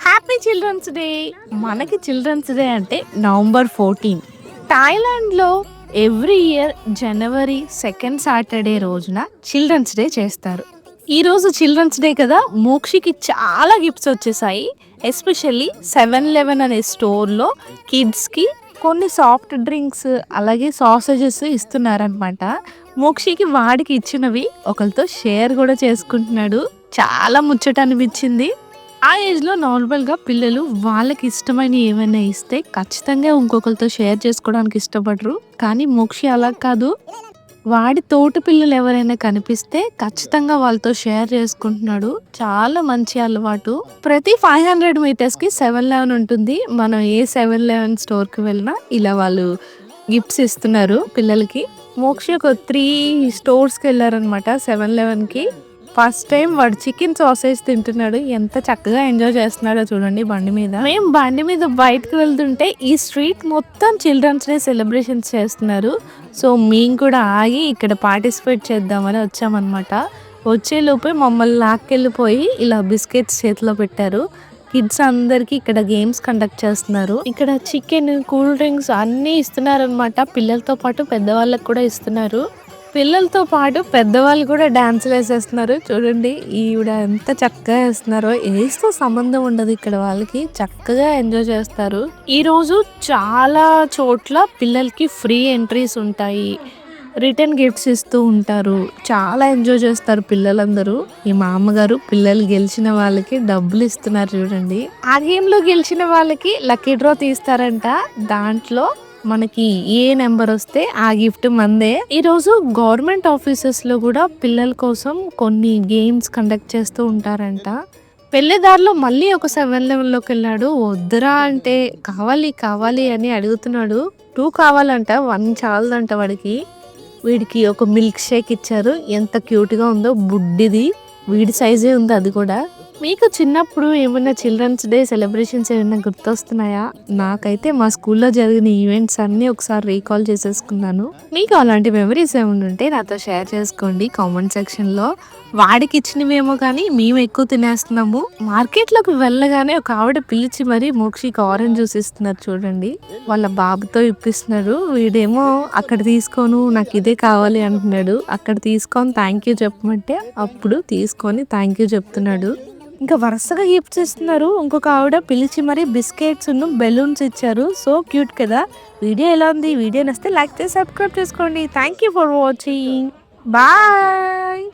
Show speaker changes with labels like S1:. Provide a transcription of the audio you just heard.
S1: Happy children's day. మనకి children's day అంటే November 14. థాయిలాండ్లో ఎవ్రీ ఇయర్ జనవరి 2nd సాటర్డే రోజున చిల్డ్రన్స్ డే చేస్తారు. ఈరోజు చిల్డ్రన్స్ డే కదా, మోక్షికి చాలా గిఫ్ట్స్ వచ్చేసాయి. ఎస్పెషల్లీ 7-Eleven అనే స్టోర్లో కిడ్స్కి కొన్ని సాఫ్ట్ డ్రింక్స్ అలాగే సాసేజెస్ ఇస్తున్నారనమాట. మోక్షికి వాడికి ఇచ్చినవి ఒకరితో షేర్ కూడా చేసుకుంటున్నాడు. చాలా ముచ్చట అనిపించింది. ఆ ఏజ్లో నార్మల్గా పిల్లలు వాళ్ళకి ఇష్టమైన ఏమైనా ఇస్తే ఖచ్చితంగా ఇంకొకరితో షేర్ చేసుకోవడానికి ఇష్టపడరు. కానీ మోక్షి అలా కాదు. వాడి తోటి పిల్లలు ఎవరైనా కనిపిస్తే ఖచ్చితంగా వాళ్ళతో షేర్ చేసుకుంటున్నాడు. చాలా మంచి అలవాటు. ప్రతి 500 మీటర్స్కి 7-Eleven ఉంటుంది. మనం ఏ 7-Eleven స్టోర్కి వెళ్ళినా ఇలా వాళ్ళు గిఫ్ట్స్ ఇస్తున్నారు పిల్లలకి. మోక్షి ఒక 3 స్టోర్స్కి వెళ్ళారనమాట 7-Elevenకి. ఫస్ట్ టైం వాడు చికెన్ సాసేజ్ తింటున్నాడు. ఎంత చక్కగా ఎంజాయ్ చేస్తున్నాడో చూడండి బండి మీద. మేము బండి మీద బయటకు వెళ్తుంటే ఈ స్ట్రీట్ మొత్తం చిల్డ్రన్స్ డే సెలబ్రేషన్స్ చేస్తున్నారు. సో మేము కూడా ఆగి ఇక్కడ పార్టిసిపేట్ చేద్దామని వచ్చామన్నమాట. వచ్చేలోపే మమ్మల్ని లాక్కెళ్ళిపోయి ఇలా బిస్కెట్స్ చేతిలో పెట్టారు. కిడ్స్ అందరికి ఇక్కడ గేమ్స్ కండక్ట్ చేస్తున్నారు. ఇక్కడ చికెన్, కూల్ డ్రింక్స్ అన్నీ ఇస్తున్నారు అనమాట. పిల్లలతో పాటు పెద్దవాళ్ళకి కూడా ఇస్తున్నారు. పిల్లలతో పాటు పెద్దవాళ్ళు కూడా డాన్సులు వేసేస్తున్నారు. చూడండి ఈవిడ ఎంత చక్కగా వేస్తున్నారో. ఏజ్తో సంబంధం ఉండదు ఇక్కడ వాళ్ళకి. చక్కగా ఎంజాయ్ చేస్తారు. ఈరోజు చాలా చోట్ల పిల్లలకి ఫ్రీ ఎంట్రీస్ ఉంటాయి. రిటర్న్ గిఫ్ట్స్ ఇస్తూ ఉంటారు. చాలా ఎంజాయ్ చేస్తారు పిల్లలందరూ. ఈ మా అమ్మగారు పిల్లలు గెలిచిన వాళ్ళకి డబ్బులు ఇస్తున్నారు చూడండి. ఆ గేమ్లో గెలిచిన వాళ్ళకి లక్కీ డ్రా తీస్తారంట. దాంట్లో మనకి ఏ నెంబర్ వస్తే ఆ గిఫ్ట్ మందే. ఈరోజు గవర్నమెంట్ ఆఫీసెస్ లో కూడా పిల్లల కోసం కొన్ని గేమ్స్ కండక్ట్ చేస్తూ ఉంటారంట. పెళ్లిదారిలో మళ్ళీ ఒక 7-Elevenలోకి వెళ్ళాడు. వద్దురా అంటే కావాలి కావాలి అని అడుగుతున్నాడు. 2 కావాలంట, 1 చాలదంట వాడికి. వీడికి ఒక మిల్క్ షేక్ ఇచ్చారు. ఎంత క్యూట్గా ఉందో. బుడ్డిది, వీడి సైజే ఉంది అది కూడా. మీకు చిన్నప్పుడు ఏమైనా చిల్డ్రన్స్ డే సెలబ్రేషన్స్ ఏమైనా గుర్తొస్తున్నాయా? నాకైతే మా స్కూల్లో జరిగిన ఈవెంట్స్ అన్నీ ఒకసారి రీకాల్ చేసేసుకున్నాను. మీకు అలాంటి మెమరీస్ ఏమైనా ఉంటే నాతో షేర్ చేసుకోండి కామెంట్ సెక్షన్లో. వాడికి ఇచ్చినవేమో కానీ మేము ఎక్కువ తినేస్తున్నాము. మార్కెట్లోకి వెళ్ళగానే ఒక ఆవిడ పిలిచి మరీ మోక్షికి ఆరెంజ్ జ్యూస్ ఇస్తున్నారు చూడండి. వాళ్ళ బాబుతో ఇప్పిస్తున్నారు. వీడేమో అక్కడ తీసుకోను, నాకు ఇదే కావాలి అంటున్నాడు. అక్కడ తీసుకొని థ్యాంక్ యూ చెప్పమంటే అప్పుడు తీసుకొని థ్యాంక్ యూ చెప్తున్నాడు. ఇంకా వరుసగా గిఫ్ట్స్ ఇస్తున్నారు. ఇంకొక ఆవిడ పిలిచి మరి బిస్కెట్స్ బెలూన్స్ ఇచ్చారు. సో క్యూట్ కదా. వీడియో ఎలా ఉంది? వీడియో నచ్చితే లైక్ చేసి సబ్స్క్రైబ్ చేసుకోండి. Thank you for watching. Bye.